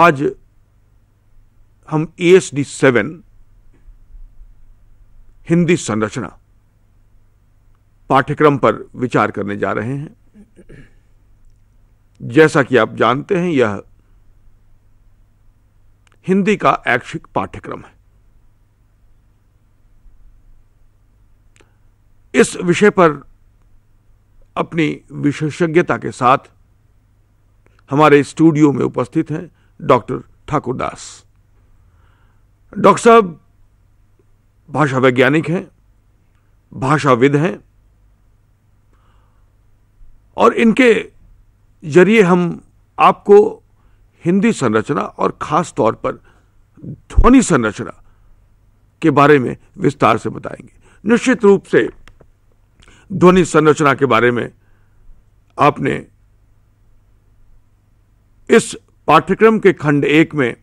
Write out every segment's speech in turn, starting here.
आज हम ESD 7 हिंदी संरचना पाठ्यक्रम पर विचार करने जा रहे हैं। जैसा कि आप जानते हैं, यह हिंदी का ऐच्छिक पाठ्यक्रम है। इस विषय पर अपनी विशेषज्ञता के साथ हमारे स्टूडियो में उपस्थित हैं डॉक्टर ठाकुरदास। डॉक्टर साहब भाषा वैज्ञानिक हैं, भाषाविद हैं, और इनके जरिए हम आपको हिंदी संरचना और खास तौर पर ध्वनि संरचना के बारे में विस्तार से बताएंगे। निश्चित रूप से ध्वनि संरचना के बारे में आपने इस पाठ्यक्रम के खंड 1 में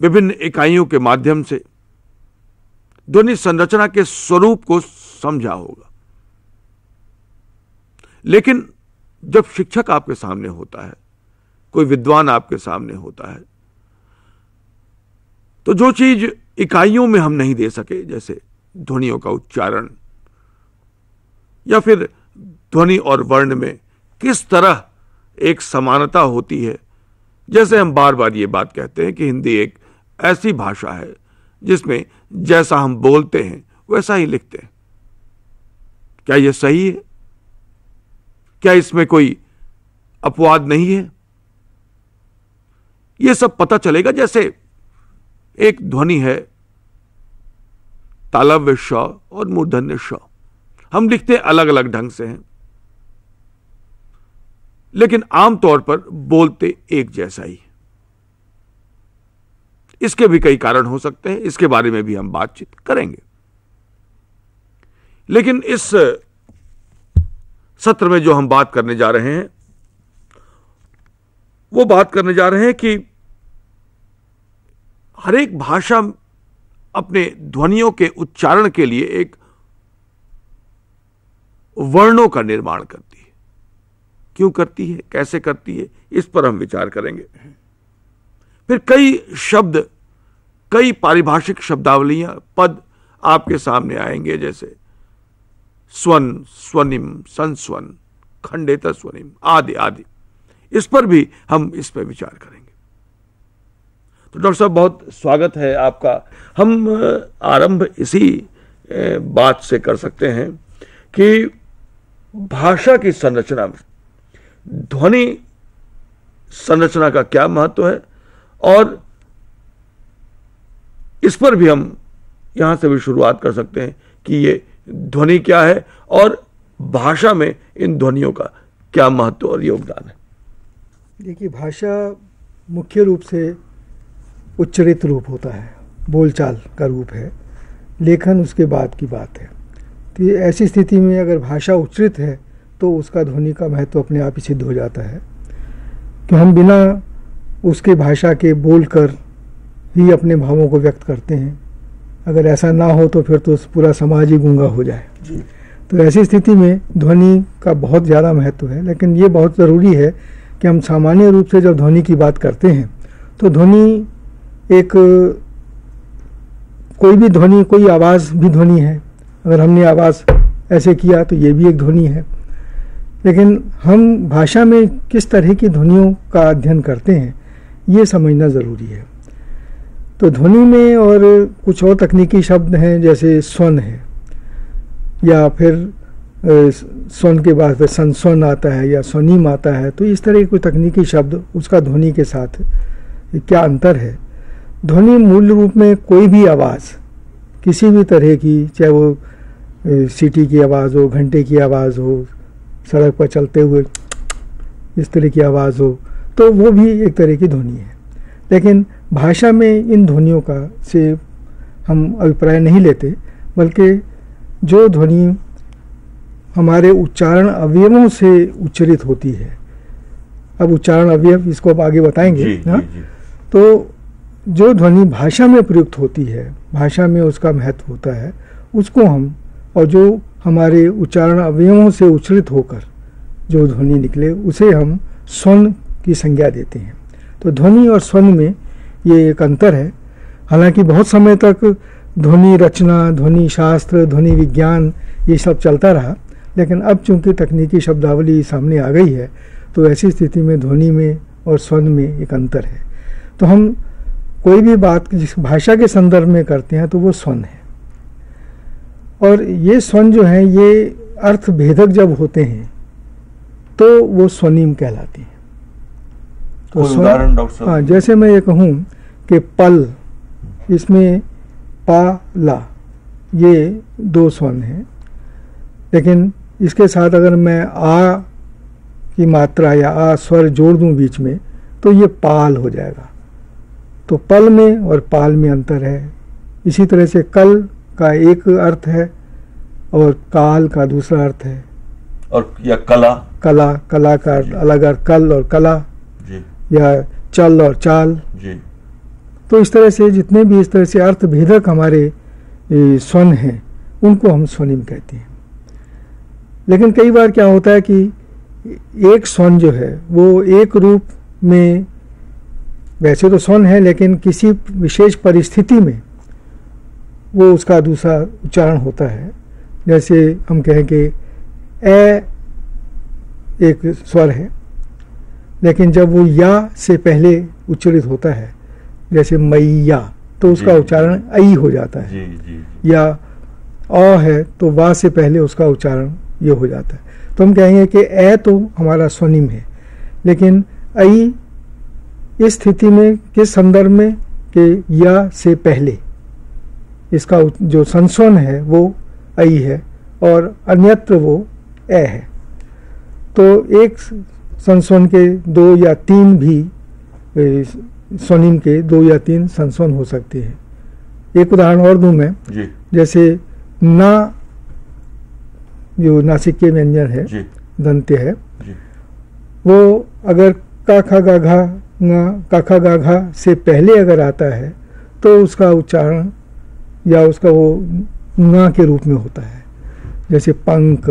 विभिन्न इकाइयों के माध्यम से ध्वनि संरचना के स्वरूप को समझा होगा। लेकिन जब शिक्षक आपके सामने होता है, कोई विद्वान आपके सामने होता है, तो जो चीज इकाइयों में हम नहीं दे सके, जैसे ध्वनियों का उच्चारण या फिर ध्वनि और वर्ण में किस तरह एक समानता होती है, जैसे हम बार बार ये बात कहते हैं कि हिंदी एक ऐसी भाषा है जिसमें जैसा हम बोलते हैं वैसा ही लिखते हैं। क्या यह सही है? क्या इसमें कोई अपवाद नहीं है? यह सब पता चलेगा जैसे एक ध्वनि है तालव्य श और मूर्धन्य श। हम लिखते अलग अलग ढंग से हैं, लेकिन आमतौर पर बोलते एक जैसा ही। इसके भी कई कारण हो सकते हैं, इसके बारे में भी हम बातचीत करेंगे। लेकिन इस सत्र में जो हम बात करने जा रहे हैं, वो बात करने जा रहे हैं कि हर एक भाषा अपने ध्वनियों के उच्चारण के लिए एक वर्णों का निर्माण करती है। क्यों करती है, कैसे करती है, इस पर हम विचार करेंगे। फिर कई शब्द, कई पारिभाषिक शब्दावलियां, पद आपके सामने आएंगे, जैसे स्वन, स्वनिम, संस्वन, खंडेत स्वनिम आदि आदि। इस पर भी हम इस पर विचार करेंगे। तो डॉक्टर साहब, बहुत स्वागत है आपका। हम आरंभ इसी बात से कर सकते हैं कि भाषा की संरचना में ध्वनि संरचना का क्या महत्व है, और इस पर भी हम यहां से भी शुरुआत कर सकते हैं कि ये ध्वनि क्या है और भाषा में इन ध्वनियों का क्या महत्व और योगदान है। देखिए, भाषा मुख्य रूप से उच्चरित रूप होता है, बोलचाल का रूप है, लेखन उसके बाद की बात है। तो ऐसी स्थिति में अगर भाषा उच्चरित है तो उसका ध्वनि का महत्व अपने आप ही सिद्ध हो जाता है कि हम बिना उसके भाषा के बोलकर ही अपने भावों को व्यक्त करते हैं। अगर ऐसा ना हो तो फिर तो पूरा समाज ही गूंगा हो जाए। तो ऐसी स्थिति में ध्वनि का बहुत ज़्यादा महत्व है। लेकिन ये बहुत ज़रूरी है कि हम सामान्य रूप से जब ध्वनि की बात करते हैं तो ध्वनि एक, कोई भी ध्वनि, कोई आवाज़ भी ध्वनि है। अगर हमने आवाज़ ऐसे किया तो ये भी एक ध्वनि है। लेकिन हम भाषा में किस तरह की ध्वनियों का अध्ययन करते हैं ये समझना ज़रूरी है। तो ध्वनि में और कुछ और तकनीकी शब्द हैं, जैसे स्वन है, या फिर स्वन के बाद फिर संस्वन आता है या स्वनिम आता है। तो इस तरह के कुछ तकनीकी शब्द, उसका ध्वनि के साथ क्या अंतर है। ध्वनि मूल रूप में कोई भी आवाज़, किसी भी तरह की, चाहे वो सीटी की आवाज़ हो, घंटे की आवाज़ हो, सड़क पर चलते हुए इस तरह की आवाज़ हो, तो वो भी एक तरह की ध्वनि है। लेकिन भाषा में इन ध्वनियों का से हम अभिप्राय नहीं लेते, बल्कि जो ध्वनि हमारे उच्चारण अवयवों से उच्चरित होती है। अब उच्चारण अवयव, इसको अब आगे बताएंगे। हाँ, तो जो ध्वनि भाषा में प्रयुक्त होती है, भाषा में उसका महत्व होता है, उसको हम, और जो हमारे उच्चारण अवयवों से उच्चरित होकर जो ध्वनि निकले, उसे हम स्वन की संज्ञा देते हैं। तो ध्वनि और स्वन में ये एक अंतर है। हालांकि बहुत समय तक ध्वनि रचना, ध्वनि शास्त्र, ध्वनि विज्ञान ये सब चलता रहा, लेकिन अब चूंकि तकनीकी शब्दावली सामने आ गई है तो ऐसी स्थिति में ध्वनि में और स्वन में एक अंतर है। तो हम कोई भी बात जिस भाषा के संदर्भ में करते हैं तो वो स्वन है, और ये स्वन जो है ये अर्थ भेदक जब होते हैं तो वो स्वनिम कहलाती है। तो उदाहरण डॉक्टर साहब? हाँ, जैसे मैं ये कहूँ कि पल, इसमें पा ला ये दो स्वन हैं, लेकिन इसके साथ अगर मैं आ की मात्रा या आ स्वर जोड़ दूं बीच में तो ये पाल हो जाएगा। तो पल में और पाल में अंतर है। इसी तरह से कल का एक अर्थ है और काल का दूसरा अर्थ है। और या कला कला का अलग अर्थ, कल और कला जी, या चल और चाल जी। तो इस तरह से जितने भी इस तरह से अर्थ भेदक हमारे स्वन हैं उनको हम स्वनिम कहते हैं। लेकिन कई बार क्या होता है कि एक स्वन जो है वो एक रूप में वैसे तो स्वन है, लेकिन किसी विशेष परिस्थिति में वो उसका दूसरा उच्चारण होता है। जैसे हम कहें कि ए एक स्वर है, लेकिन जब वो या से पहले उच्चारित होता है, जैसे मैया, तो उसका उच्चारण ऐ हो जाता है। जी। या अ है तो वा से पहले उसका उच्चारण ये हो जाता है। तो हम कहेंगे कि ए तो हमारा स्वनिम है, लेकिन ऐ इस स्थिति में किस संदर्भ में कि या से पहले इसका जो संस्वन है वो ऐ है और अन्यत्र वो ए है। तो एक संस्वन के दो या तीन भी स्वनिम के दो या तीन संस्वन हो सकते हैं। एक उदाहरण और दूं मैं जी। जैसे ना जो नासिक के व्यंजन है जी, दंत्य है जी। वो अगर का खा गा घा ङा का खा गा घा से पहले अगर आता है तो उसका उच्चारण या उसका वो ङा के रूप में होता है, जैसे पंख,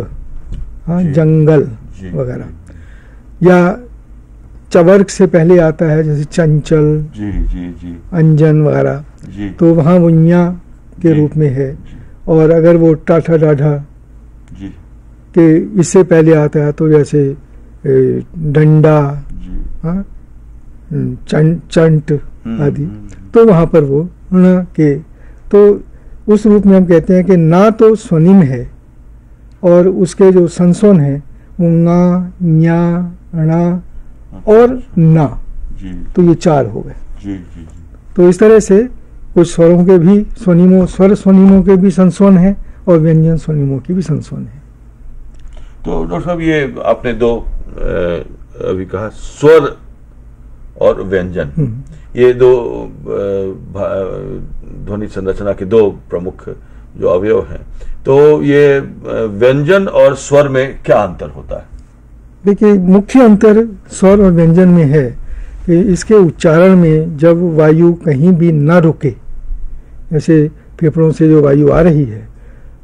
हाँ, जंगल वगैरह। या चवर्ग से पहले आता है जैसे चंचल, जी। अंजन वगैरह, तो वहाँ वो ञा के रूप में है। और अगर वो टाठा डाढ़ा के इससे पहले आता है तो जैसे डंडा, हाँ, चंट आदि, तो वहाँ पर वो न के, तो उस रूप में हम कहते हैं कि ना तो स्वनिम है और उसके जो संस्वन है वो ङा, ञा, णा और ना, तो ये चार हो गए। तो इस तरह से कुछ स्वरों के भी स्वनिमों, स्वर स्वनिमों के भी संस्वन है और व्यंजन स्वनिमों की भी संस्वन है। तो डॉक्टर साहब ये आपने दो अभी कहा स्वर और व्यंजन, ये दो ध्वनि संरचना के दो प्रमुख जो अवयव हैं, तो ये व्यंजन और स्वर में क्या अंतर होता है? देखिए, मुख्य अंतर स्वर और व्यंजन में है कि इसके उच्चारण में जब वायु कहीं भी न रुके, जैसे फेफड़ों से जो वायु आ रही है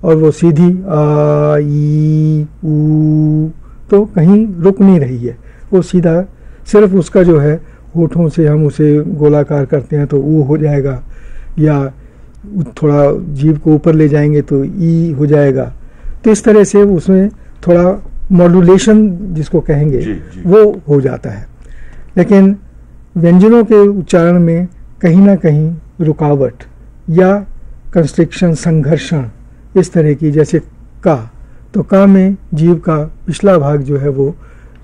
और वो सीधी आ, ई, ऊ, तो कहीं रुक नहीं रही है, वो सीधा सिर्फ उसका जो है होठों से हम उसे गोलाकार करते हैं तो ऊ हो जाएगा, या थोड़ा जीभ को ऊपर ले जाएंगे तो ई हो जाएगा। तो इस तरह से उसमें थोड़ा मॉड्यूलेशन जिसको कहेंगे जी। वो हो जाता है। लेकिन व्यंजनों के उच्चारण में कहीं ना कहीं रुकावट या कंस्ट्रिक्शन, संघर्षण इस तरह की, जैसे का, तो का में जीभ का पिछला भाग जो है वो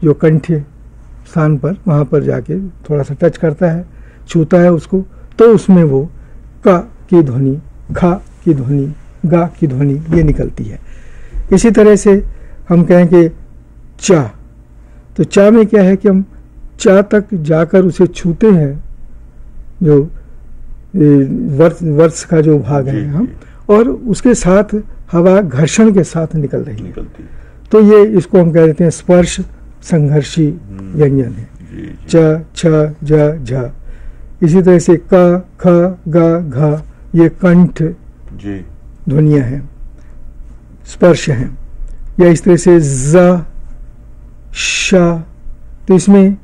जो कंठ स्थान पर वहाँ पर जाके थोड़ा सा टच करता है, छूता है उसको, तो उसमें वो का की ध्वनि, खा की ध्वनि, गा की ध्वनि ये निकलती है। इसी तरह से हम कहें कि चा, तो चा में क्या है कि हम चा तक जाकर उसे छूते हैं, जो वर्ष का जो भाग है हम, और उसके साथ हवा घर्षण के साथ निकल रही है, तो ये इसको हम कह देते हैं स्पर्श संघर्षी व्यंजन है। च, छ, ज, झ। इसी तरह से क, ख, ग, घ ये कंठ ध्वनियां हैं, स्पर्श हैं। या इस तरह से ज, श, तो इसमें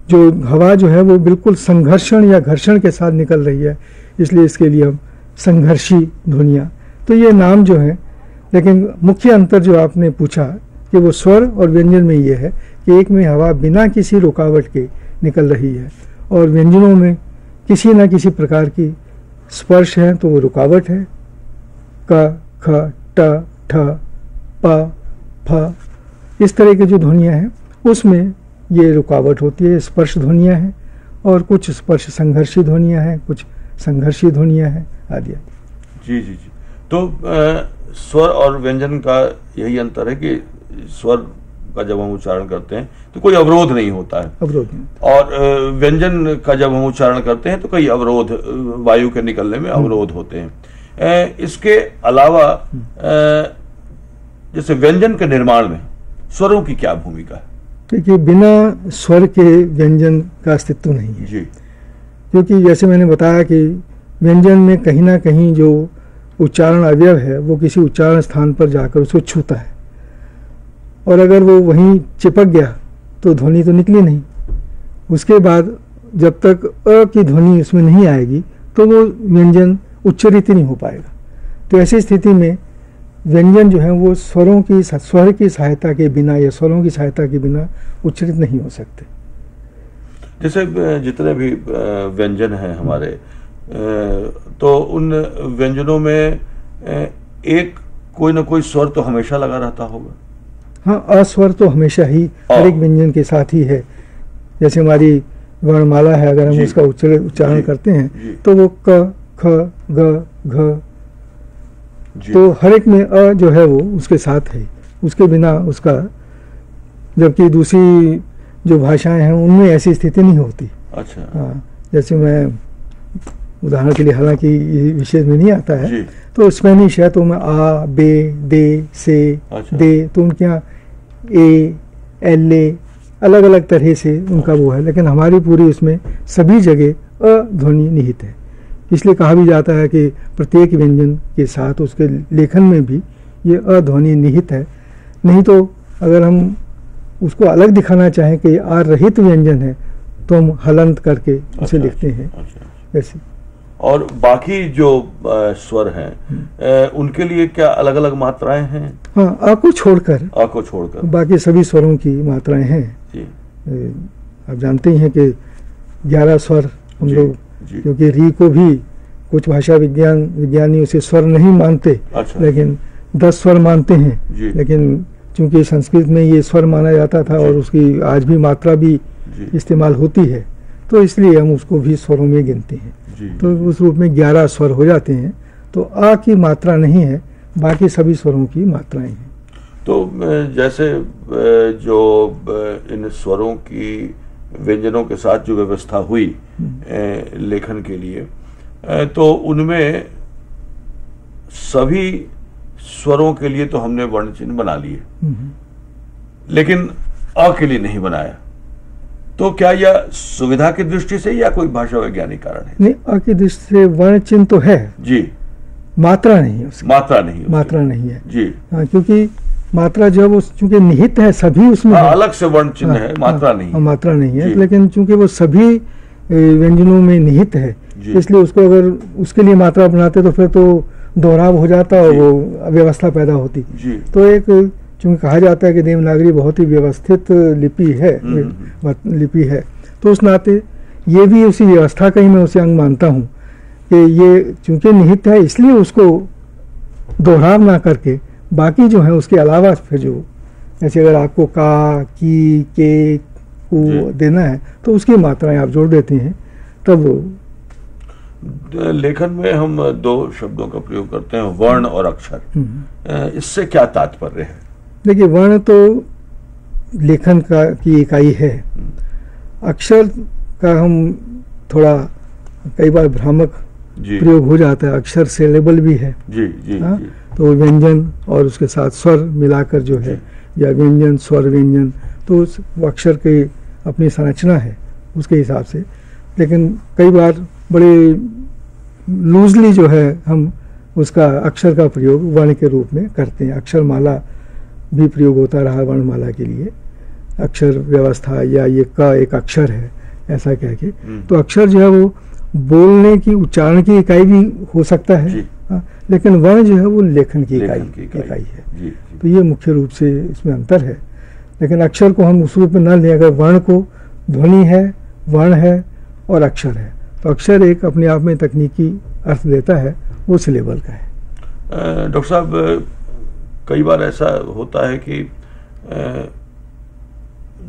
जो हवा जो है वो बिल्कुल संघर्षण या घर्षण के साथ निकल रही है, इसलिए इसके लिए हम संघर्षी ध्वनियाँ। तो ये नाम जो है, लेकिन मुख्य अंतर जो आपने पूछा कि वो स्वर और व्यंजन में ये है कि एक में हवा बिना किसी रुकावट के निकल रही है और व्यंजनों में किसी न किसी प्रकार की स्पर्श है तो वो रुकावट है। क, ख, ट, ठ, प, फ, इस तरह की जो ध्वनियाँ हैं उसमें ये रुकावट होती है, स्पर्श ध्वनियाँ हैं, और कुछ स्पर्श संघर्षी ध्वनियाँ हैं, कुछ संघर्षी ध्वनियाँ हैं आदि आदि। जी जी जी। तो स्वर और व्यंजन का यही अंतर है कि स्वर का जब हम उच्चारण करते हैं तो कोई अवरोध नहीं होता है, अवरोध नहीं। और व्यंजन का जब हम उच्चारण करते हैं तो कई अवरोध, वायु के निकलने में अवरोध होते हैं। इसके अलावा जैसे व्यंजन के निर्माण में स्वरों की क्या भूमिका है? देखिए, बिना स्वर के व्यंजन का अस्तित्व नहीं है जी। क्योंकि जैसे मैंने बताया कि व्यंजन में कहीं ना कहीं जो उच्चारण अवयव है वो किसी उच्चारण स्थान पर जाकर उसको छूता है, और अगर वो वहीं चिपक गया तो ध्वनि तो निकली नहीं। उसके बाद जब तक अ की ध्वनि उसमें नहीं आएगी तो वो व्यंजन उच्चरित नहीं हो पाएगा। तो ऐसी स्थिति में व्यंजन जो है वो स्वर की सहायता के बिना या स्वरों की सहायता के बिना उच्चरित नहीं हो सकते। जैसे जितने भी व्यंजन हैं हमारे, तो उन व्यंजनों में एक कोई ना कोई स्वर तो हमेशा लगा रहता होगा। हाँ, अस्वर तो हमेशा ही हर एक व्यंजन के साथ ही है। जैसे हमारी वर्णमाला है, अगर हम उसका उच्चारण करते हैं तो वो क, ख, ग, घ, तो हर एक में अ जो है वो उसके साथ है, उसके बिना उसका, जबकि दूसरी जो भाषाएं हैं उनमें ऐसी स्थिति नहीं होती। अच्छा। हाँ, जैसे मैं उदाहरण के लिए, हालांकि ये विषय में नहीं आता है, तो स्पेनिश है तो मैं आ, बे, दे, से, दे, तो उनके यहाँ ए, एल, ए अलग अलग तरह से उनका वो है, लेकिन हमारी पूरी उसमें सभी जगह अ ध्वनि निहित है। इसलिए कहा भी जाता है कि प्रत्येक व्यंजन के साथ उसके लेखन में भी ये अ ध्वनि निहित है। नहीं तो अगर हम उसको अलग दिखाना चाहें कि आ रहित व्यंजन है तो हम हलंत करके उसे लिखते हैं। ऐसे और बाकी जो स्वर हैं उनके लिए क्या अलग अलग मात्राएं हैं? हाँ, आ को छोड़कर बाकी सभी स्वरों की मात्राएं हैं। आप जानते ही हैं कि 11 स्वर हम लोग, क्योंकि री को भी कुछ भाषा विज्ञानी उसे स्वर नहीं मानते। अच्छा। लेकिन 10 स्वर मानते हैं, लेकिन चूंकि संस्कृत में ये स्वर माना जाता था और उसकी आज भी मात्रा भी इस्तेमाल होती है, तो इसलिए हम उसको भी स्वरों में गिनते हैं। तो उस रूप में 11 स्वर हो जाते हैं। तो आ की मात्रा नहीं है, बाकी सभी स्वरों की मात्राएं हैं। तो जैसे जो इन स्वरों की व्यंजनों के साथ जो व्यवस्था हुई लेखन के लिए, तो उनमें सभी स्वरों के लिए तो हमने वर्ण चिन्ह बना लिए, लेकिन अ के लिए नहीं बनाया। तो क्या यह सुविधा की दृष्टि से या कोई भाषा वैज्ञानिक कारण है? नहीं, अ की दृष्टि से वर्ण चिन्ह तो है जी, मात्रा नहीं है उसकी। मात्रा नहीं है जी। हाँ, क्योंकि मात्रा जब चूंकि निहित है सभी उसमें, अलग से वर्ण चिन्ह है, मात्रा नहीं है। मात्रा नहीं है, लेकिन चूंकि वो सभी व्यंजनों में निहित है, इसलिए उसको अगर उसके लिए मात्रा बनाते तो फिर तो दोहराव हो जाता और वो अव्यवस्था पैदा होती। तो एक चूंकि कहा जाता है कि देवनागरी बहुत ही व्यवस्थित लिपि है, तो उस नाते ये भी उसी व्यवस्था का ही मैं उसे अंग मानता हूँ कि ये चूंकि निहित है इसलिए उसको दोहराव ना करके बाकी जो है उसके अलावा फिर जो, जैसे अगर आपको का, की, के, को देना है तो उसकी मात्राएं आप जोड़ देते हैं। तब लेखन में हम 2 शब्दों का प्रयोग करते हैं, वर्ण और अक्षर। इससे क्या तात्पर्य है? देखिए, वर्ण तो लेखन की इकाई है। अक्षर का हम थोड़ा कई बार भ्रामक प्रयोग हो जाता है। अक्षर से लेबल भी है जी। तो व्यंजन और उसके साथ स्वर मिलाकर जो है, या व्यंजन स्वर व्यंजन, तो उस अक्षर की अपनी संरचना है उसके हिसाब से। लेकिन कई बार बड़े लूजली जो है हम उसका अक्षर का प्रयोग वर्ण के रूप में करते हैं। अक्षरमाला भी प्रयोग होता रहा वर्णमाला के लिए। अक्षर व्यवस्था या ये का एक अक्षर है ऐसा कह के, तो अक्षर जो है वो बोलने की उच्चारण की इकाई भी हो सकता है, लेकिन वर्ण जो है वो लेखन की इकाई है। जी। तो ये मुख्य रूप से इसमें अंतर है। लेकिन अक्षर को हम उस रूप में न लें, अगर वर्ण को ध्वनि है, वर्ण है और अक्षर है, तो अक्षर एक अपने आप में तकनीकी अर्थ देता है, वो उस लेवल का है। डॉक्टर साहब, कई बार ऐसा होता है कि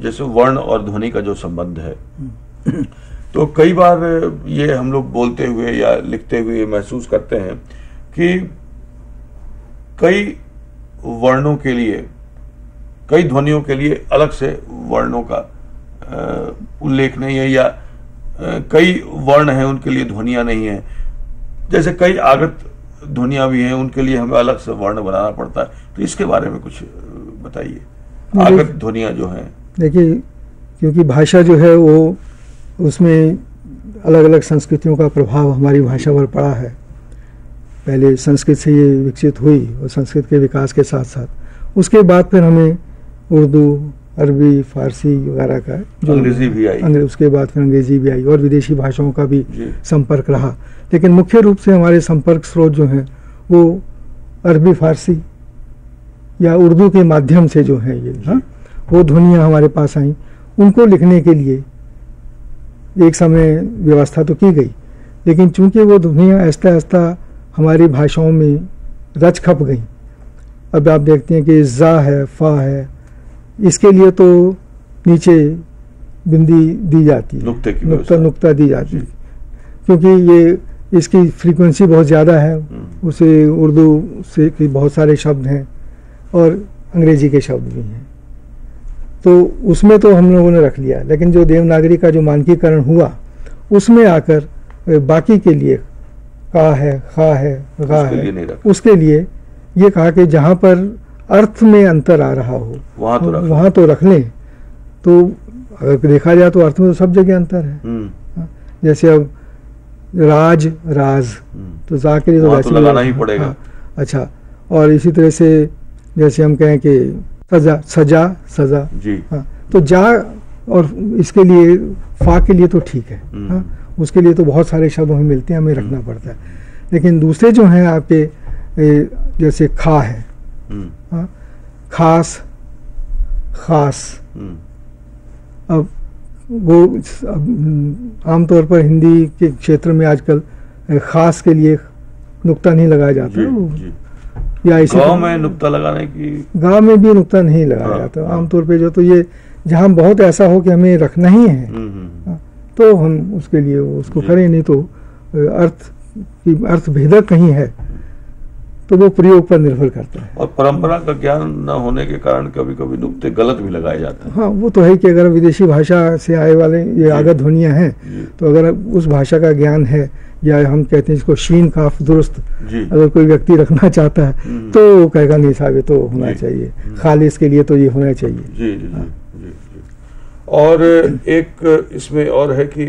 जैसे वर्ण और ध्वनि का जो संबंध है, तो कई बार ये हम लोग बोलते हुए या लिखते हुए महसूस करते हैं कि कई वर्णों के लिए, कई ध्वनियों के लिए अलग से वर्णों का उल्लेख नहीं है, या कई वर्ण हैं उनके लिए ध्वनियां नहीं है। जैसे कई आगत ध्वनियां भी हैं, उनके लिए हमें अलग से वर्ण बनाना पड़ता है। तो इसके बारे में कुछ बताइए, आगत ध्वनियां जो हैं। देखिए, क्योंकि भाषा जो है वो, उसमें अलग अलग संस्कृतियों का प्रभाव हमारी भाषा पर पड़ा है। पहले संस्कृत से ये विकसित हुई, और संस्कृत के विकास के साथ साथ उसके बाद फिर हमें उर्दू, अरबी, फारसी वगैरह का जो अंग्रेजी भी आई, उसके बाद फिर अंग्रेजी भी आई, और विदेशी भाषाओं का भी संपर्क रहा। लेकिन मुख्य रूप से हमारे संपर्क स्रोत जो हैं वो अरबी, फारसी या उर्दू के माध्यम से जो है ये, वो ध्वनियाँ हमारे पास आई। उनको लिखने के लिए एक समय व्यवस्था तो की गई, लेकिन चूंकि वो ध्वनियाँ आहिस्ता आहिस्ता हमारी भाषाओं में रच खप गई। अब आप देखते हैं कि जा है, फा है, इसके लिए तो नीचे बिंदी दी जाती है, नुक्ता दी जाती है, क्योंकि ये इसकी फ्रीक्वेंसी बहुत ज़्यादा है। उसे उर्दू से के बहुत सारे शब्द हैं और अंग्रेजी के शब्द भी हैं, तो उसमें तो हम लोगों ने रख लिया। लेकिन जो देवनागरी का जो मानकीकरण हुआ, उसमें आकर बाकी के लिए का है, खा है, गा है, उसके लिए ये कहा कि जहाँ पर अर्थ में अंतर आ रहा हो वहाँ तो रख लें। तो अगर देखा जाए तो अर्थ में तो सब जगह अंतर है। जैसे अब राज, राज, तो जा के लिए तो वैसे लगाना ही पड़ेगा। अच्छा, और इसी तरह से जैसे हम कहें कि सजा, सजा, सजा जी, तो जा और इसके लिए फा के लिए तो ठीक है, उसके लिए तो बहुत सारे शब्द हमें मिलते हैं, हमें रखना पड़ता है। लेकिन दूसरे जो हैं आपके, जैसे खा है, खास, खास, अब वो आमतौर पर हिंदी के क्षेत्र में आजकल खास के लिए नुक्ता नहीं लगाया जाता। या इसी गाँव में नुक्ता लगाने की, गाँव में भी नुक्ता नहीं लगाया जाता आमतौर पे। जो तो ये जहाँ बहुत ऐसा हो कि हमें रखना ही है, तो हम उसके लिए उसको करें, नहीं तो अर्थ भेदक कहीं है तो वो प्रयोग पर निर्भर करता है। और परंपरा का ज्ञान न होने के कारण कभी कभी नुक्ते गलत भी लगाए जाते हैं। हाँ, वो तो है कि अगर विदेशी भाषा से आए वाले ये आगत ध्वनियाँ हैं, तो अगर उस भाषा का ज्ञान है, या हम कहते हैं इसको शीन काफ दुरुस्त, अगर कोई व्यक्ति रखना चाहता है तो वो कहेगा नहीं साहब ये तो होना चाहिए, खालिस के लिए तो ये होना चाहिए। जी जी जी जी। और एक इसमें और है कि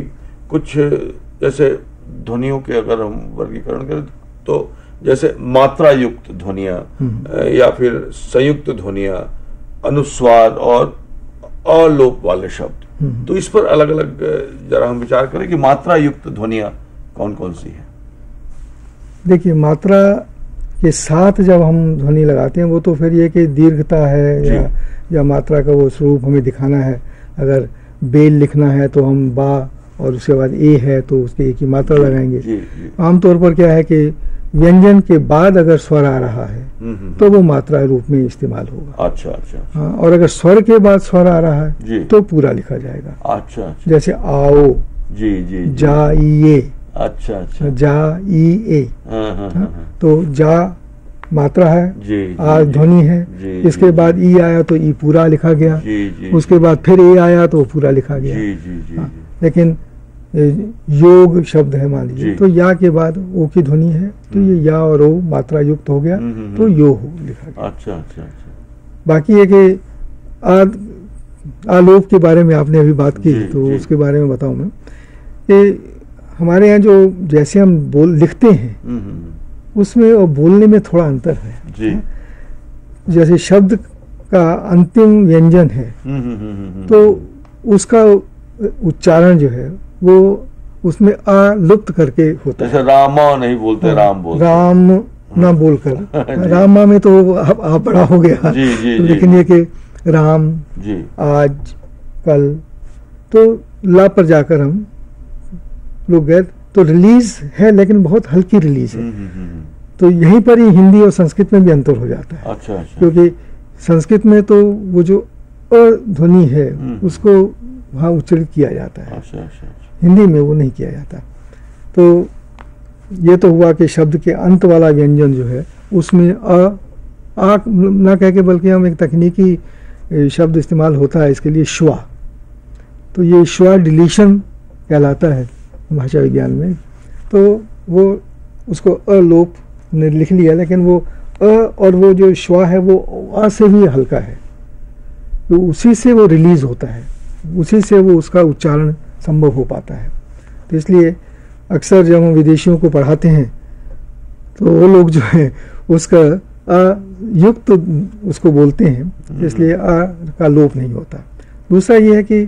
कुछ जैसे ध्वनियों के अगर हम वर्गीकरण करें, तो जैसे मात्रा युक्त ध्वनियाँ या फिर संयुक्त ध्वनियाँ, अनुस्वार और अलोप वाले शब्द, तो इस पर अलग अलग जरा हम विचार करें कि मात्रा युक्त ध्वनियाँ कौन कौन सी है। देखिए, मात्रा के साथ जब हम ध्वनि लगाते हैं, वो तो फिर ये कि दीर्घता है या मात्रा का वो स्वरूप हमें दिखाना है। अगर बेल लिखना है तो हम बा, और उसके बाद ए है तो उसके एक ही मात्रा लगाएंगे। आमतौर पर क्या है कि व्यंजन के बाद अगर स्वर आ रहा है तो वो मात्रा रूप में इस्तेमाल होगा। अच्छा अच्छा। हाँ, और अगर स्वर के बाद स्वर आ रहा है तो पूरा लिखा जाएगा। अच्छा। जैसे आओ, जी, जाइए, अच्छा अच्छा, जाइए, तो जा मात्रा है, आ ध्वनि है, इसके बाद ई आया तो ई पूरा लिखा गया, उसके बाद फिर ए आया तो पूरा लिखा गया। लेकिन योग शब्द है मान लीजिए, तो या के बाद ओ की ध्वनि है, तो ये या और ओ मात्रा युक्त हो गया, तो यो हो लिखा गया। अच्छा अच्छा अच्छा। बाकी है कि आलोप के बारे में आपने अभी बात की, तो उसके बारे में बताऊं मैं कि हमारे यहाँ जो जैसे हम लिखते हैं उसमें और बोलने में थोड़ा अंतर है। जैसे शब्द का अंतिम व्यंजन है, तो उसका उच्चारण जो है वो उसमें आ लुप्त करके होता है। जैसे रामा नहीं बोलते, राम बोलते, राम ना बोलकर रामा में तो आप बड़ा हो गया। जी, लेकिन ये कि राम जी, आज, कल, तो ला पर जाकर हम लोग गए तो रिलीज है, लेकिन बहुत हल्की रिलीज है। तो यहीं पर ही हिंदी और संस्कृत में भी अंतर हो जाता है। अच्छा। क्योंकि संस्कृत में तो वो जो अ ध्वनि है उसको वहाँ उच्चारित किया जाता है। अच्छा। हिंदी में वो नहीं किया जाता। तो ये तो हुआ कि शब्द के अंत वाला व्यंजन जो है उसमें आ ना कह के, बल्कि हम एक तकनीकी शब्द इस्तेमाल होता है इसके लिए, श्वा। तो ये श्वा डिलीशन कहलाता है भाषा विज्ञान में। तो वो उसको अलोप ने लिख लिया, लेकिन वो अ और वो जो श्वा है वो आ से भी हल्का है, तो उसी से वो रिलीज होता है, उसी से वो उसका उच्चारण संभव हो पाता है। तो इसलिए अक्सर जब हम विदेशियों को पढ़ाते हैं तो वो लोग जो है उसका आ युक्त उसको बोलते हैं, इसलिए आ का लोप नहीं होता। दूसरा ये है कि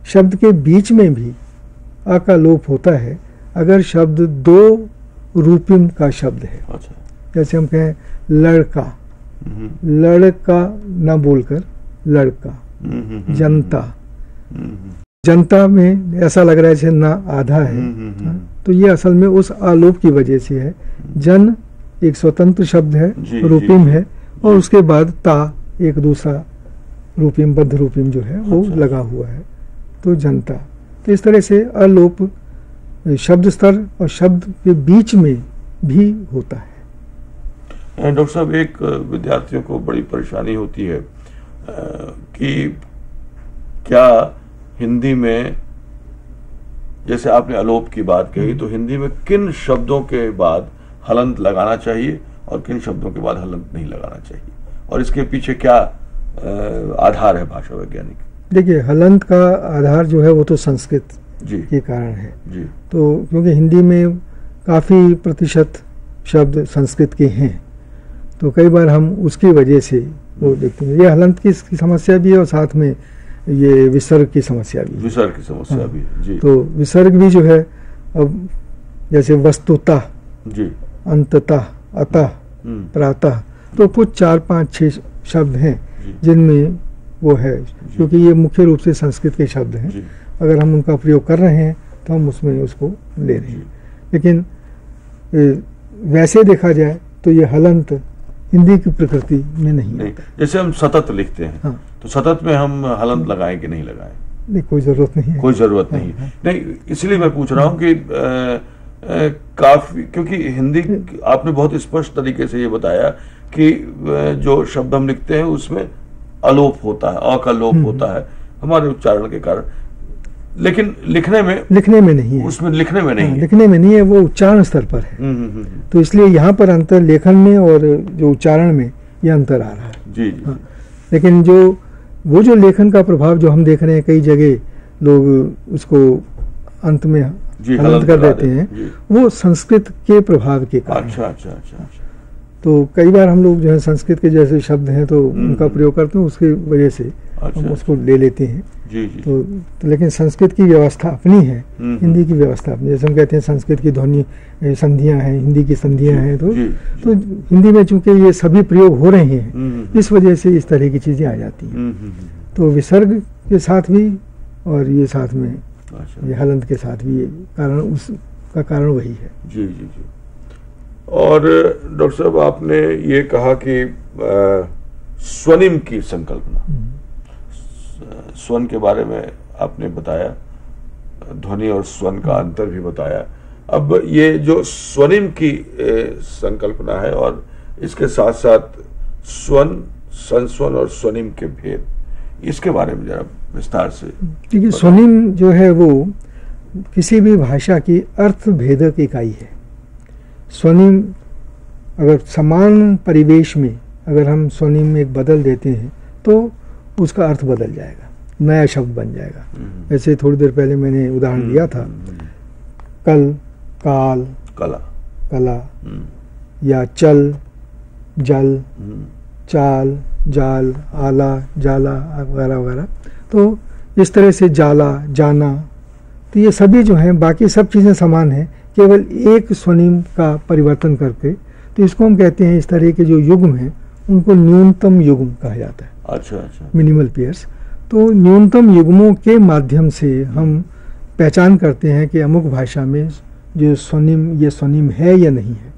शब्द के बीच में भी आ का लोप होता है अगर शब्द दो रूपिम का शब्द है। अच्छा। जैसे हम कहें लड़का, लड़का ना बोलकर लड़का, जनता, जनता में ऐसा लग रहा है जैसे ना आधा है, तो ये असल में उस आलोप की वजह से है। जन एक स्वतंत्र शब्द है, रूपिम है, और उसके बाद ता एक दूसरा रूपिम, बद्ध रूपिम जो है वो लगा हुआ है, तो जनता। तो इस तरह से अलोप शब्द स्तर और शब्द के बीच में भी होता है। डॉक्टर साहब, एक विद्यार्थियों को बड़ी परेशानी होती है कि क्या हिंदी में, जैसे आपने अलोप की बात कही, तो हिंदी में किन शब्दों के बाद हलंत लगाना चाहिए और किन शब्दों के बाद हलंत नहीं लगाना चाहिए, और इसके पीछे क्या आधार है भाषा वैज्ञानिक? देखिए, हलंत का आधार जो है वो तो संस्कृत के कारण है जी। तो क्योंकि हिंदी में काफ़ी प्रतिशत शब्द संस्कृत के हैं, तो कई बार हम उसकी वजह से वो देखते हैं। ये हलंत की समस्या भी है और साथ में ये विसर्ग की समस्या भी है। विसर्ग की समस्या भी जी। तो विसर्ग भी जो है, अब जैसे वस्तुतः जी, अंततः, अतः, प्रातः, तो कुछ 4, 5, 6 शब्द हैं जिनमें वो है, क्योंकि ये मुख्य रूप से संस्कृत के शब्द हैं। अगर हम उनका प्रयोग कर रहे हैं तो हम उसमें उसको ले रहे हैं। लेकिन वैसे देखा जाए तो ये हलंत हिंदी की प्रकृति में नहीं। जैसे हम सतत लिखते हैं, हाँ, तो सतत में हम हलंत लगाएं कि नहीं लगाएं? नहीं, कोई जरूरत नहीं है। कोई जरूरत नहीं। हाँ, नहीं, इसलिए मैं पूछ रहा हूं कि काफी, क्योंकि हिंदी आपने बहुत स्पष्ट तरीके से ये बताया कि जो शब्द हम लिखते हैं उसमें अलोप होता है, अ का लोप होता है हमारे उच्चारण के कारण, लेकिन लिखने में नहीं है। उसमें लिखने में नहीं है। लिखने में नहीं है, वो उच्चारण स्तर पर है। तो इसलिए यहाँ पर अंतर लेखन में और जो उच्चारण में ये अंतर आ रहा है जी। हाँ। लेकिन वो जो लेखन का प्रभाव जो हम देख रहे हैं, कई जगह लोग उसको अंत में हलंत कर देते हैं, वो संस्कृत के प्रभाव के कारण। अच्छा। तो कई बार हम लोग जो है संस्कृत के जैसे शब्द हैं तो उनका प्रयोग करते हैं, उसकी वजह से हम उसको ले लेते हैं जी। तो लेकिन संस्कृत की व्यवस्था अपनी है, हिंदी की व्यवस्था अपनी। जैसे हम कहते हैं संस्कृत की ध्वनि संधियां हैं, हिंदी की संधियां हैं, तो हिंदी में चूंकि ये सभी प्रयोग हो रहे हैं, इस वजह से इस तरह की चीजें आ जाती हैं। तो विसर्ग के साथ भी और ये साथ में ये हलंत के साथ भी, ये कारण, उसका कारण वही है जी। और डॉक्टर साहब, आपने ये कहा कि स्वनिम की संकल्पना, स्वन के बारे में आपने बताया, ध्वनि और स्वन का अंतर भी बताया। अब ये जो स्वनिम की संकल्पना है और इसके साथ साथ स्वन, संस्वन और स्वनिम के भेद, इसके बारे में जरा विस्तार से। देखिए, स्वनिम जो है वो किसी भी भाषा की अर्थ भेदक इकाई है। स्वनिम अगर समान परिवेश में अगर हम स्वनिम एक बदल देते हैं तो उसका अर्थ बदल जाएगा, नया शब्द बन जाएगा। जैसे थोड़ी देर पहले मैंने उदाहरण दिया था, कल, काल, कला, या चल, जल, चाल, जाल, आला, जाला वगैरह वगैरह। तो इस तरह से जाला, जाना, तो ये सभी जो हैं बाकी सब चीज़ें समान हैं, केवल एक स्वनिम का परिवर्तन करके। तो इसको हम कहते हैं, इस तरह के जो युग्म हैं उनको न्यूनतम युग्म कहा जाता है। अच्छा अच्छा। Minimal pairs. तो न्यूनतम युग्मों के माध्यम से हम पहचान करते हैं कि अमुक भाषा में जो स्वनिम, ये स्वनिम है या नहीं है।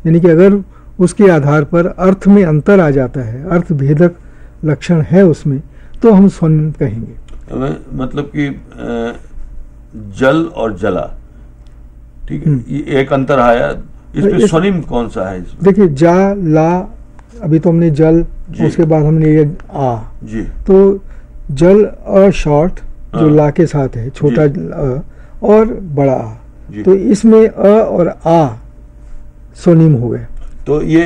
यानी कि अगर उसके आधार पर अर्थ में अंतर आ जाता है, अर्थ भेदक लक्षण है उसमें, तो हम स्वनिम कहेंगे। मतलब कि जल और जला, ठीक है, ये एक अंतर आया, इसमें स्वनिम कौन सा है इसमें? देखिए, जा, ला, अभी तो हमने जल, उसके बाद हमने ये आ जी। तो जल अ शॉर्ट जो ला के साथ है, छोटा अ और बड़ा आ, तो इसमें अ और आ स्वनिम हो गए। तो ये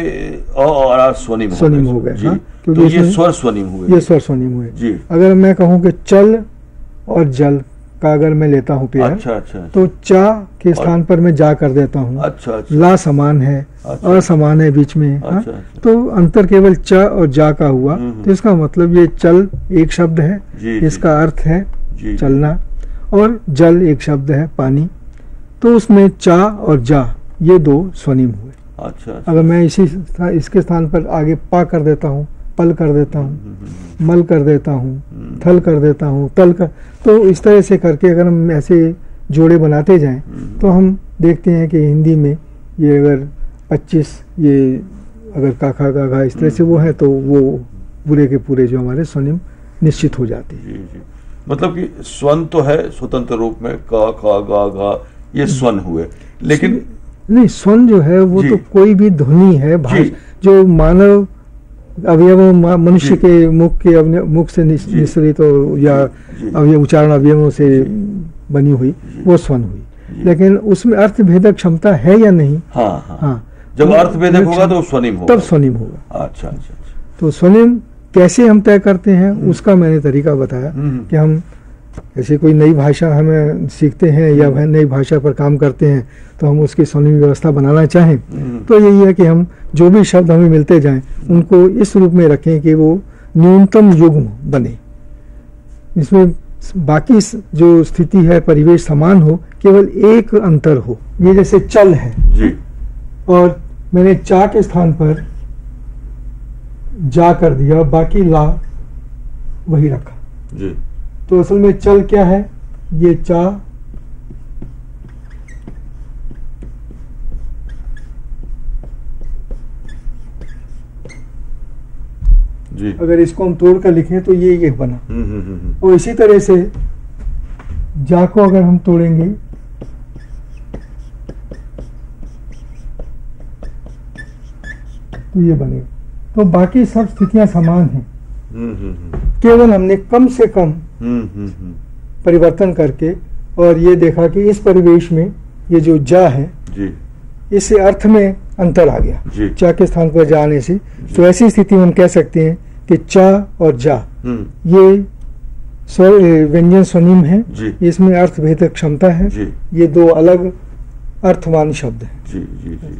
अ और आ स्वनिम हो गए, हाँ, क्योंकि ये स्वर स्वनिम हुए, ये स्वर स्वनिम हुए जी। अगर मैं कहूँ कि चल और जल का अगर मैं लेता हूँ पेयर, अच्छा, अच्छा, तो चा के स्थान पर मैं जा कर देता हूँ। अच्छा, अच्छा। ला समान है, अच्छा, असमान है बीच में, हाँ? अच्छा, अच्छा। तो अंतर केवल च और जा का हुआ। तो इसका मतलब ये चल एक शब्द है, इसका अर्थ है चलना, और जल एक शब्द है, पानी। तो उसमें चा और जा ये दो स्वनिम हुए। अच्छा, अच्छा। अगर मैं इसके स्थान पर आगे पा कर देता हूँ, पल कर देता हूँ, मल कर देता हूँ, थल कर देता हूँ, तल कर, तो इस तरह से करके अगर हम ऐसे जोड़े बनाते जाएं तो हम देखते हैं कि हिंदी में ये अगर 25 ये अगर काखा गाघा इस तरह से वो है, तो वो पूरे के पूरे जो हमारे स्वनिम निश्चित हो जाते हैं। जी जी। मतलब कि स्वन तो है स्वतंत्र रूप में, का, खा, गा, घा, ये स्वन हुए, लेकिन नहीं, स्वन जो है वो तो कोई भी ध्वनि है जो मानव अवयवों, मनुष्य के मुख से निश्रित हो या अवयव उच्चारण अवयवों से बनी हुई, वो स्वन हुई। लेकिन उसमें अर्थ भेदक क्षमता है या नहीं? हाँ हाँ, हाँ। जब अर्थ भेदक होगा तो स्वनिम होगा, तब स्वनिम होगा। अच्छा अच्छा। तो स्वनिम कैसे हम तय करते हैं उसका मैंने तरीका बताया कि हम जैसे कोई नई भाषा हमें सीखते हैं या नई भाषा पर काम करते हैं, तो हम उसकी स्वनिम व्यवस्था बनाना चाहें तो यही है कि हम जो भी शब्द हमें मिलते जाएं उनको इस रूप में रखें कि वो न्यूनतम युग्म बने, इसमें बाकी जो स्थिति है, परिवेश समान हो, केवल एक अंतर हो। ये जैसे चल है जी, और मैंने चा के स्थान पर जा कर दिया, बाकी ला वही रखा जी। तो असल में चल क्या है? ये चा, जी। अगर इसको हम तोड़ कर लिखें तो ये बना। और इसी तरह से जा को अगर हम तोड़ेंगे तो ये बनेगा। तो बाकी सब स्थितियां समान हैं, केवल हमने कम से कम परिवर्तन करके और ये देखा कि इस परिवेश में ये जो जा है जी, इससे अर्थ में अंतर आ गया चा के स्थान पर जा आने से। तो ऐसी स्थिति में हम कह सकते हैं कि चा और जा ये व्यंजन स्वनिम है, इसमें अर्थ भेदक क्षमता है, ये दो अलग अर्थवान शब्द हैं। जी जी जी।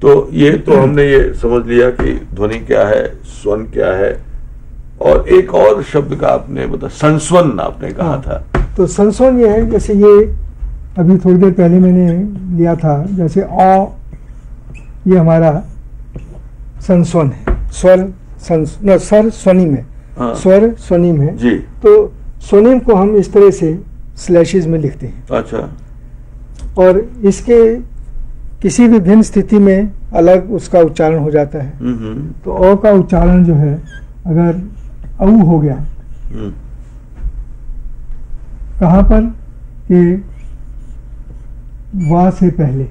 तो ये तो हमने ये समझ लिया कि ध्वनि क्या है, स्वन क्या है, और एक और शब्द का आपने बताया संस्वन, आपने कहा था। तो संस्वन ये है, जैसे ये अभी थोड़ी देर पहले मैंने लिया था, जैसे अ, ये हमारा संस्वन है, स्वर स्वनिम है, स्वर स्वनिम है जी। तो स्वनिम को हम इस तरह से स्लैशेस में लिखते हैं। अच्छा। और इसके किसी भी भिन्न स्थिति में अलग उसका उच्चारण हो जाता है। तो अ का उच्चारण जो है, अगर औ हो गया कहाँ पर कि वा से पहले,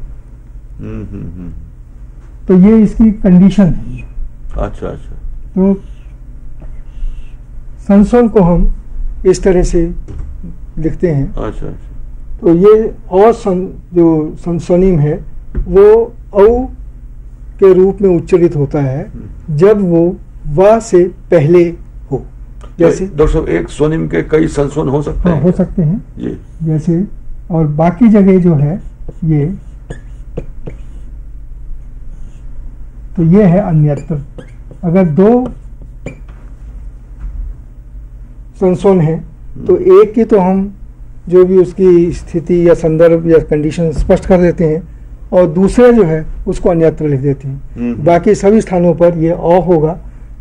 तो ये इसकी कंडीशन है। अच्छा अच्छा। तो संस्वन को हम इस तरह से लिखते हैं। अच्छा अच्छा। तो ये और जो संस्वनिम है वो औ के रूप में उच्चारित होता है जब वो वा से पहले हो। जैसे डॉक्टर साहब, एक स्वनिम के कई संस्वन हो सकते हैं? हो सकते हैं जी। जैसे, और बाकी जगह जो है ये, तो ये है अन्यत्र। अगर दो संस्वन है तो एक की तो हम जो भी उसकी स्थिति या संदर्भ या कंडीशन स्पष्ट कर देते हैं और दूसरे जो है उसको अन्यत्र लिख देते हैं। बाकी सभी स्थानों पर ये अ होगा,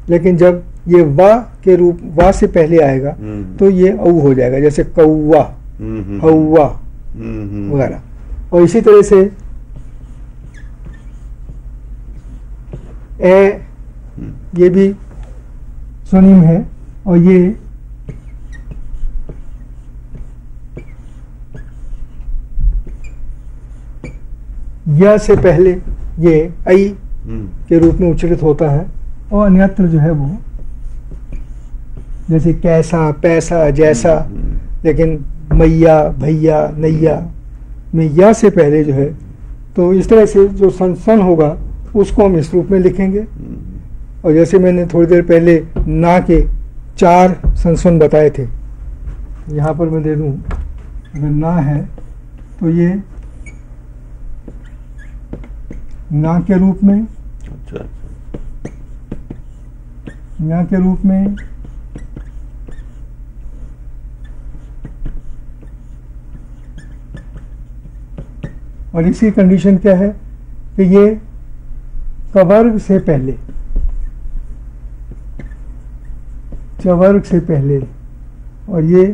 लेकिन जब ये वा के रूप वा से पहले आएगा तो ये औ हो जाएगा, जैसे कौवा, हौवा वगैरह। और इसी तरह से ए ये भी स्वनिम है और ये या से पहले ये आई के रूप में उच्चारित होता है। और अन्यत्र जो है वो जैसे कैसा, पैसा, जैसा, लेकिन मैया, भैया, नैया में या से पहले जो है, तो इस तरह से जो संस्वन होगा उसको हम इस रूप में लिखेंगे। और जैसे मैंने थोड़ी देर पहले ना के 4 संस्वन बताए थे, यहाँ पर मैं दे दूं, अगर ना है तो ये ना के रूप में, ना के रूप में, और इसकी कंडीशन क्या है कि ये कवर्ग से पहले, चवर्ग से पहले, और ये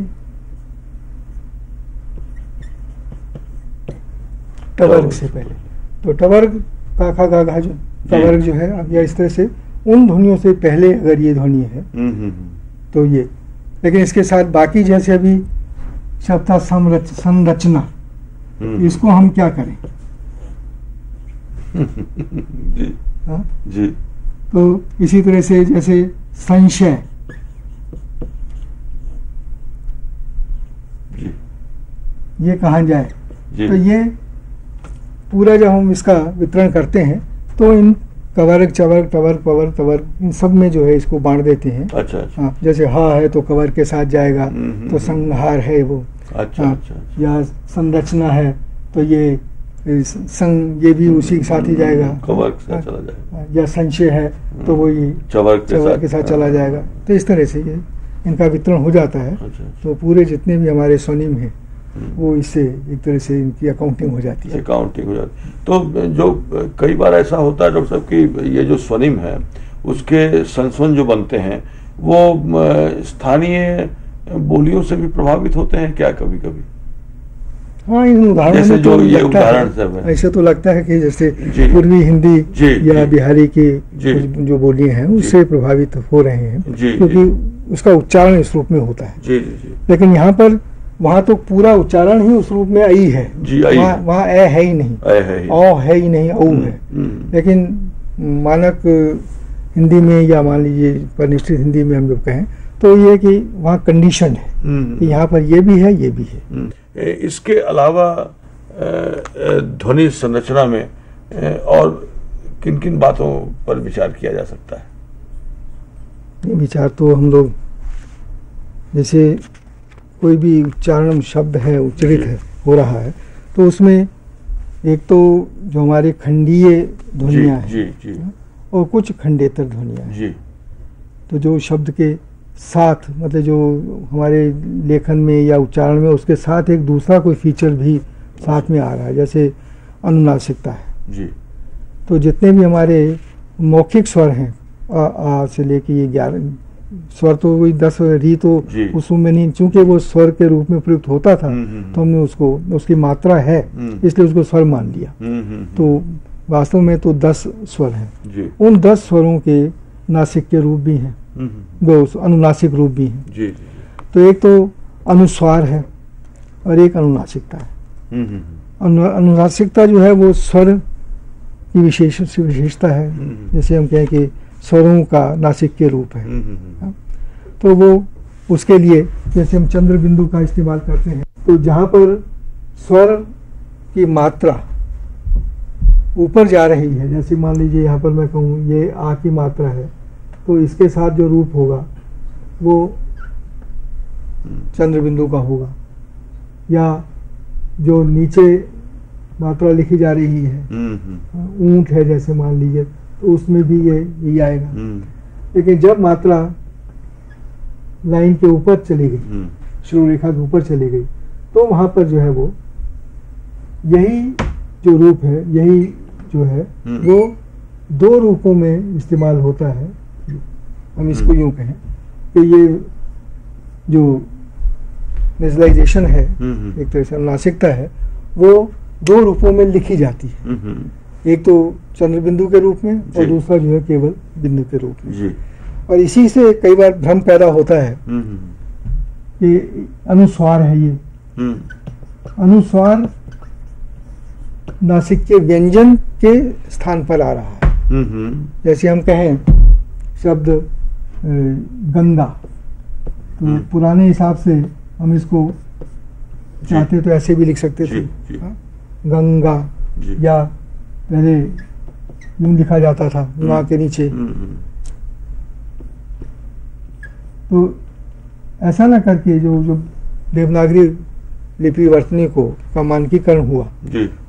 टवर्ग से पहले। तो टवर्ग का खा गा घा जो टवर्ग जो है, अब या इस तरह से उन ध्वनियों से पहले अगर ये ध्वनि है तो ये, लेकिन इसके साथ बाकी जैसे अभी शब्द था संरचना, इसको हम क्या करें? जी, हाँ? जी। तो इसी तरह से जैसे संशय, जी, ये कहाँ जाए? जी। तो ये पूरा जब हम इसका वितरण करते हैं तो इन कवर्ग, चवर्ग, टवर्ग, पवर्ग, तवर्ग, इन सब में जो है इसको बांट देते हैं। अच्छा, अच्छा। हाँ, जैसे हा है तो कवर्ग के साथ जाएगा, तो संहार है वो। अच्छा, हाँ, अच्छा, अच्छा। या संरचना है तो ये संग, ये भी उसी के साथ ही जाएगा, कवर्ग से चला जाएगा। या संशय है तो वो ये चवर्ग के साथ चला जाएगा। तो इस तरह से ये इनका वितरण हो जाता है। अच्छा, तो पूरे जितने भी हमारे स्वनिम हैं वो इससे एक तरह से इनकी अकाउंटिंग हो जाती है। अकाउंटिंग हो जाती है। तो जो कई बार ऐसा होता है डॉक्टर साहब कि ये जो स्वनिम है उसके संस्वन जो बनते हैं वो स्थानीय बोलियों से भी प्रभावित होते हैं क्या कभी कभी? हाँ, इन उदाहरणों में जो तो ये लगता उदाहरण है, सब है। ऐसे तो लगता है कि जैसे जी। पूर्वी हिंदी जी, या जी। बिहारी की जी। जो बोलियां हैं उससे प्रभावित हो रहे हैं, जी, क्योंकि उसका उच्चारण इस रूप में होता है। जी, जी, जी। लेकिन यहाँ पर वहाँ तो पूरा उच्चारण ही उस रूप में आई है। जी, आई है। वहाँ ए है ही नहीं, औ है ही नहीं, औ है। लेकिन मानक हिंदी में या मान लीजिए परिनिष्ठित हिंदी में हम जब कहें तो ये कि वहाँ कंडीशन है कि यहाँ पर ये भी है, ये भी है। इसके अलावा ध्वनि संरचना में और किन किन बातों पर विचार किया जा सकता है? ये विचार तो हम लोग जैसे कोई भी उच्चारण शब्द है, उच्चरित है, हो रहा है, तो उसमें एक तो जो हमारे खंडीय ध्वनियाँ हैं, जी, जी, और कुछ खंडेतर ध्वनियाँ हैं। जी। तो जो शब्द के साथ, मतलब जो हमारे लेखन में या उच्चारण में उसके साथ एक दूसरा कोई फीचर भी साथ में आ रहा है, जैसे अनुनासिकता है। जी। तो जितने भी हमारे मौखिक स्वर हैं, आ से लेके ये 11 स्वर, तो वही 10 री तो उसमें नहीं, चूंकि वो स्वर के रूप में प्रयुक्त होता था तो हमने उसको, उसकी मात्रा है इसलिए उसको स्वर मान लिया। तो वास्तव में तो 10 स्वर हैं। उन 10 स्वरों के नासिक के रूप भी हैं, दो अनुनासिक रूप भी हैं। जी। तो एक तो अनुस्वार है और एक अनुनासिकता है। अनुनासिकता जो है वो स्वर की विशेषता है, जैसे हम कहें कि स्वरों का नासिक के रूप है। तो वो उसके लिए जैसे हम चंद्र बिंदु का इस्तेमाल करते हैं, तो जहाँ पर स्वर की मात्रा ऊपर जा रही है, जैसे मान लीजिए यहाँ पर मैं कहूँ ये आ की मात्रा है, तो इसके साथ जो रूप होगा वो चंद्र बिंदु का होगा। या जो नीचे मात्रा लिखी जा रही है, ऊंट है जैसे मान लीजिए, तो उसमें भी यही आएगा। लेकिन जब मात्रा लाइन के ऊपर चली गई, श्रुति रेखा के ऊपर चली गई, तो वहां पर जो है वो यही जो रूप है, यही जो है वो दो रूपों में इस्तेमाल होता है। हम इसको यूं कहें कि ये जो नेजलाइजेशन है, एक तरह से अनुनासिकता है, वो दो रूपों में लिखी जाती है। एक तो चंद्र बिंदु के रूप में और दूसरा जो है केवल बिंदु के रूप में। और इसी से कई बार भ्रम पैदा होता है कि अनुस्वार है ये। अनुस्वार नासिक के व्यंजन के स्थान पर आ रहा है। जैसे हम कहें शब्द गंगा, तो पुराने हिसाब से हम इसको चाहते तो ऐसे भी लिख सकते थे, गंगा, या पहले यूं लिखा जाता था ना के नीचे। तो ऐसा ना करके जो देवनागरी लिपि वर्तनी का मानकीकरण हुआ,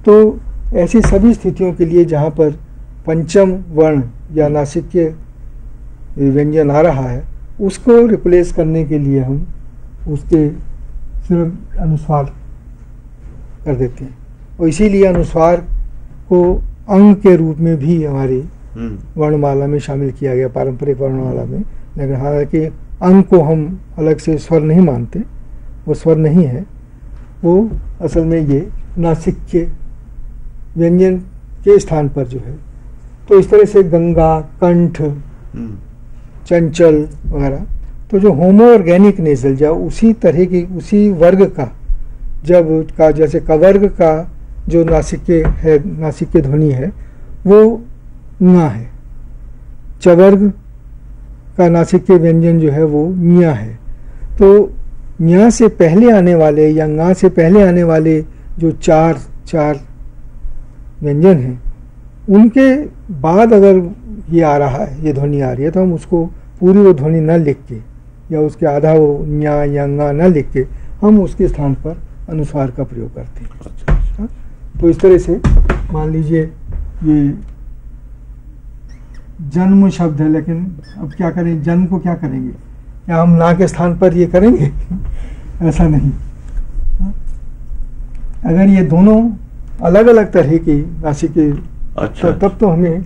तो ऐसी सभी स्थितियों के लिए जहाँ पर पंचम वर्ण या नासिक्य व्यंजन आ रहा है, उसको रिप्लेस करने के लिए हम उसके सिर्फ अनुस्वार कर देते हैं। और इसीलिए अनुस्वार को अंग के रूप में भी हमारी वर्णमाला में शामिल किया गया, पारंपरिक वर्णमाला में। लेकिन हालांकि अंग को हम अलग से स्वर नहीं मानते, वो स्वर नहीं है, वो असल में ये नासिक्य व्यंजन के स्थान पर जो है। तो इस तरह से गंगा, कंठ, चंचल वगैरह, तो जो होमो ऑर्गेनिक नेजल या उसी तरह की उसी वर्ग का जैसे कवर्ग का जो नासिक्य ध्वनि है वो ङ है, चवर्ग का नासिक्य व्यंजन जो है वो ञ है। तो ञ से पहले आने वाले या ङ से पहले आने वाले जो चार व्यंजन हैं, उनके बाद अगर ये आ रहा है, ये ध्वनि आ रही है, तो हम उसको पूरी वो ध्वनि न लिख के या उसके आधा वो ञ या ङ न लिख के हम उसके स्थान पर अनुस्वार का प्रयोग करते हैं। अच्छा। तो इस तरह से मान लीजिए ये जन्म शब्द है, लेकिन अब क्या करें, जन्म को क्या करेंगे? क्या हम ना के स्थान पर ये करेंगे? ऐसा नहीं। अगर ये दोनों अलग अलग तरह की राशि के, अच्छा, तब तो हमें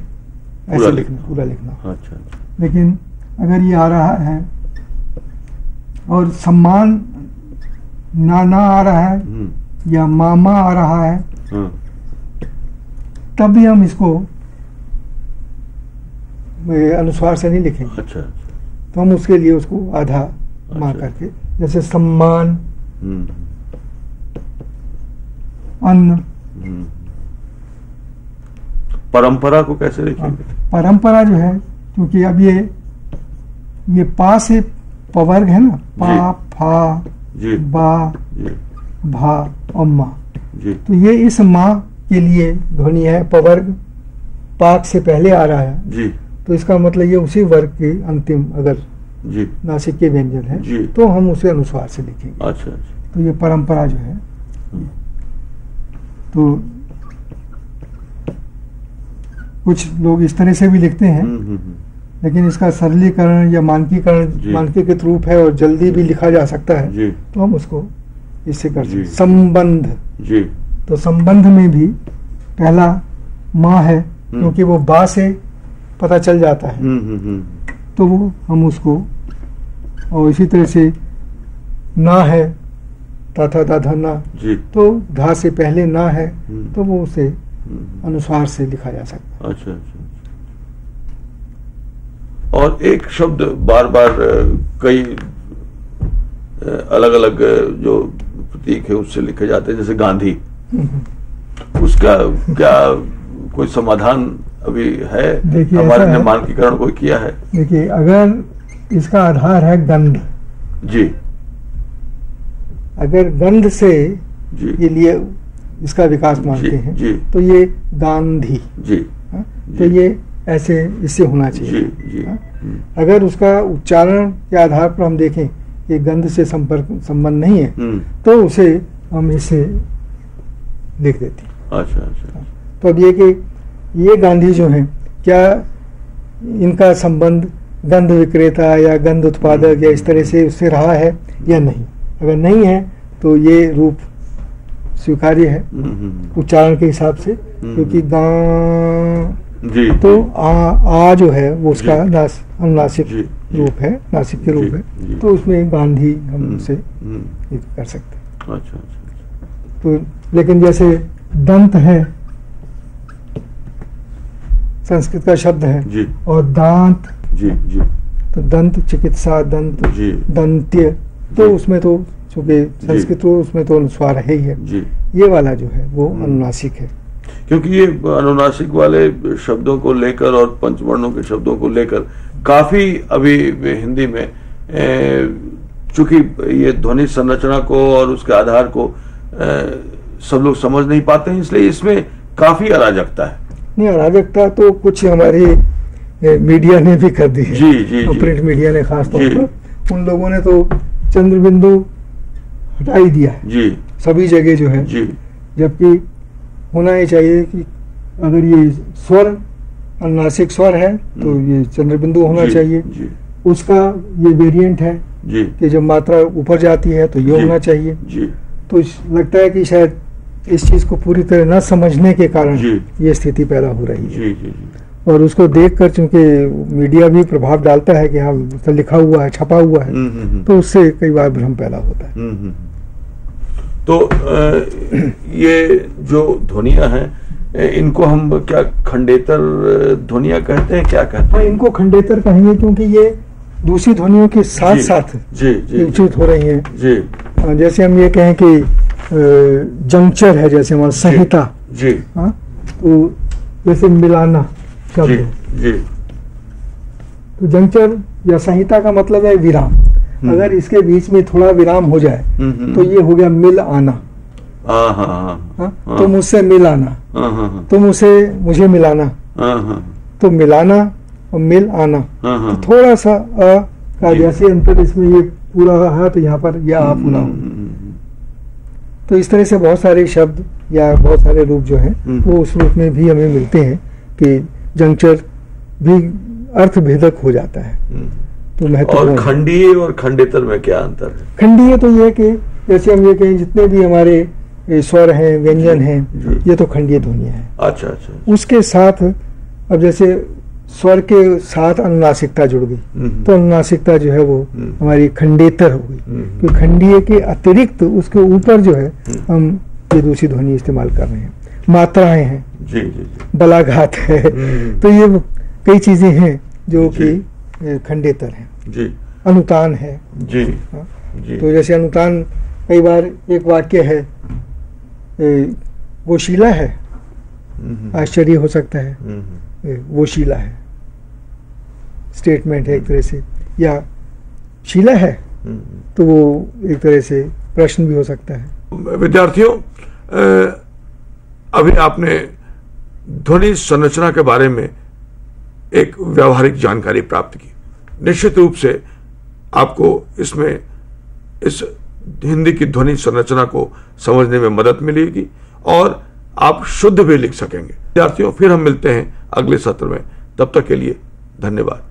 ऐसे पूरा लिखना। अच्छा। लेकिन अगर ये आ रहा है और सम्मान ना आ रहा है या मामा आ रहा है, तब भी हम इसको अनुस्वार से नहीं लिखेंगे। अच्छा। तो हम उसके लिए उसको आधा माँ करके, जैसे सम्मान, अन्न। परंपरा को कैसे लिखेंगे? परंपरा जो है, क्योंकि अब ये पा से पवर्ग है ना, पा, फा, बा, भा और माँ, तो ये इस माँ के लिए ध्वनि है। पवर्ग पाक से पहले आ रहा है जी, तो इसका मतलब ये उसी वर्ग के अंतिम अगर जी नासिक के व्यंजन है जी, तो हम उसे अनुस्वार से लिखेंगे। अच्छा। तो ये परंपरा जो है, तो कुछ लोग इस तरह से भी लिखते हैं, लेकिन इसका सरलीकरण या मानकीकरण मानकीकृत रूप है और जल्दी भी लिखा जा सकता है, तो हम उसको इससे कर सकते। संबंध जी, तो संबंध में भी पहला माँ है, क्योंकि वो बा से पता चल जाता है, तो वो हम उसको, और इसी तरह से ना है, तथा दाधा ना, तो धा से पहले ना है, तो वो उसे अनुस्वार से लिखा जा सकता है। अच्छा। और एक शब्द बार बार कई अलग अलग जो प्रतीक है उससे लिखे जाते हैं, जैसे गांधी, उसका क्या कोई समाधान अभी है? देखिए, हमारे ने मानकीकरण कोई किया है? देखिए, अगर इसका आधार है गंध जी, अगर गंध से ये लिए इसका विकास मानते हैं जी, तो ये गांधी जी, तो ये ऐसे इससे होना चाहिए जी। अगर उसका उच्चारण के आधार पर हम देखें कि गंध से संबंध नहीं है, तो उसे हम इसे लिख देते हैं। अच्छा। तो अब ये कि ये गांधी जो है, क्या इनका संबंध गंध विक्रेता या गंध उत्पादक या इस तरह से उससे रहा है या नहीं। अगर नहीं है तो ये रूप स्वीकार्य है उच्चारण के हिसाब से, क्योंकि जी, तो आ जो है वो उसका अनुनासिक रूप है, नासिक के रूप है, तो उसमें गांधी हम उसे कर सकते हैं। अच्छा। तो लेकिन जैसे दंत है, संस्कृत का शब्द है जी, और दांत जी जी, तो दंत चिकित्सा, दंत जी, दंत्य, तो उसमें तो चूंकि संस्कृत तो उसमें तो अनुस्वार है ही है जी। ये वाला जो है वो अनुनासिक है, क्योंकि ये अनुनासिक वाले शब्दों को लेकर और पंचवर्णों के शब्दों को लेकर काफी अभी हिंदी में चूंकि ये ध्वनि संरचना को और उसके आधार को सब लोग समझ नहीं पाते हैं, इसलिए इसमें काफी अराजकता है। नहीं, अराजकता तो कुछ हमारी मीडिया ने भी कर दी है। जी जी, प्रिंट मीडिया ने खास तौर पर, उन लोगों ने तो चंद्र बिंदु हटा ही दिया है जी, सभी जगह जो है जी, जबकि होना ही चाहिए कि अगर ये स्वर अनुनासिक स्वर है तो ये चंद्र बिंदु होना चाहिए जी, उसका ये वेरिएंट है जी, कि जब मात्रा ऊपर जाती है तो ये होना चाहिए। जी, तो लगता है कि शायद इस चीज को पूरी तरह न समझने के कारण ये स्थिति पैदा हो रही है। जी, जी, और उसको देखकर चूंकि मीडिया भी प्रभाव डालता है कि हाँ तो लिखा हुआ है, छपा हुआ है, तो उससे कई बार भ्रम पैदा होता है। तो ये जो ध्वनियां हैं इनको हम क्या खंडेतर ध्वनियां कहते हैं, क्या कहते हैं? हाँ, इनको खंडेतर कहेंगे क्योंकि ये दूसरी ध्वनियों के साथ साथ उचित हो रही हैं। जी, जैसे हम ये कहें कि जंक्चर है, जैसे हमारा संहिता जी, हाँ, तो जैसे मिलाना शब्द है, जी, तो जंक्चर या संहिता का मतलब है विराम। अगर इसके बीच में थोड़ा विराम हो जाए तो ये हो गया मिल आना। तुम मुझसे मिल आना, तुम मुझे मिलाना, तो मिलाना और मिल आना, तो थोड़ा सा अ का जैसे अंतर इसमें ये पूरा है तो यहाँ पर यह आ पूरा हो। तो इस तरह से बहुत सारे शब्द या बहुत सारे रूप जो है वो उस रूप में भी हमें मिलते हैं कि जंक्चर भी अर्थ भेदक हो जाता है। तो और खंडीय और खंडेतर में क्या अंतर है? खंडीय तो ये कि जैसे हम ये कहें जितने भी हमारे स्वर हैं, व्यंजन हैं, ये तो खंडीय ध्वनियां हैं। अच्छा अच्छा। उसके साथ अब जैसे स्वर के साथ अनुनासिकता जुड़ गई तो अनुनासिकता जो है वो हमारी खंडेतर हो गई, क्योंकि खंडीय के अतिरिक्त उसके ऊपर जो है हम ये दूसरी ध्वनि इस्तेमाल कर रहे हैं। मात्राएं हैं, जी जी जी, बलाघात है, तो ये कई चीजें हैं जो कि खंडेतर है। जी, अनुतान है। जी, जी, तो जैसे अनुतान कई बार एक वाक्य है वो शीला है, आश्चर्य हो सकता है, वो शीला है, स्टेटमेंट है एक तरह से, या शीला है तो वो एक तरह से प्रश्न भी हो सकता है। विद्यार्थियों, अभी आपने ध्वनि संरचना के बारे में एक व्यावहारिक जानकारी प्राप्त की। निश्चित रूप से आपको इसमें इस हिंदी की ध्वनि संरचना को समझने में मदद मिलेगी और आप शुद्ध भी लिख सकेंगे। विद्यार्थियों, फिर हम मिलते हैं अगले सत्र में। तब तक के लिए धन्यवाद।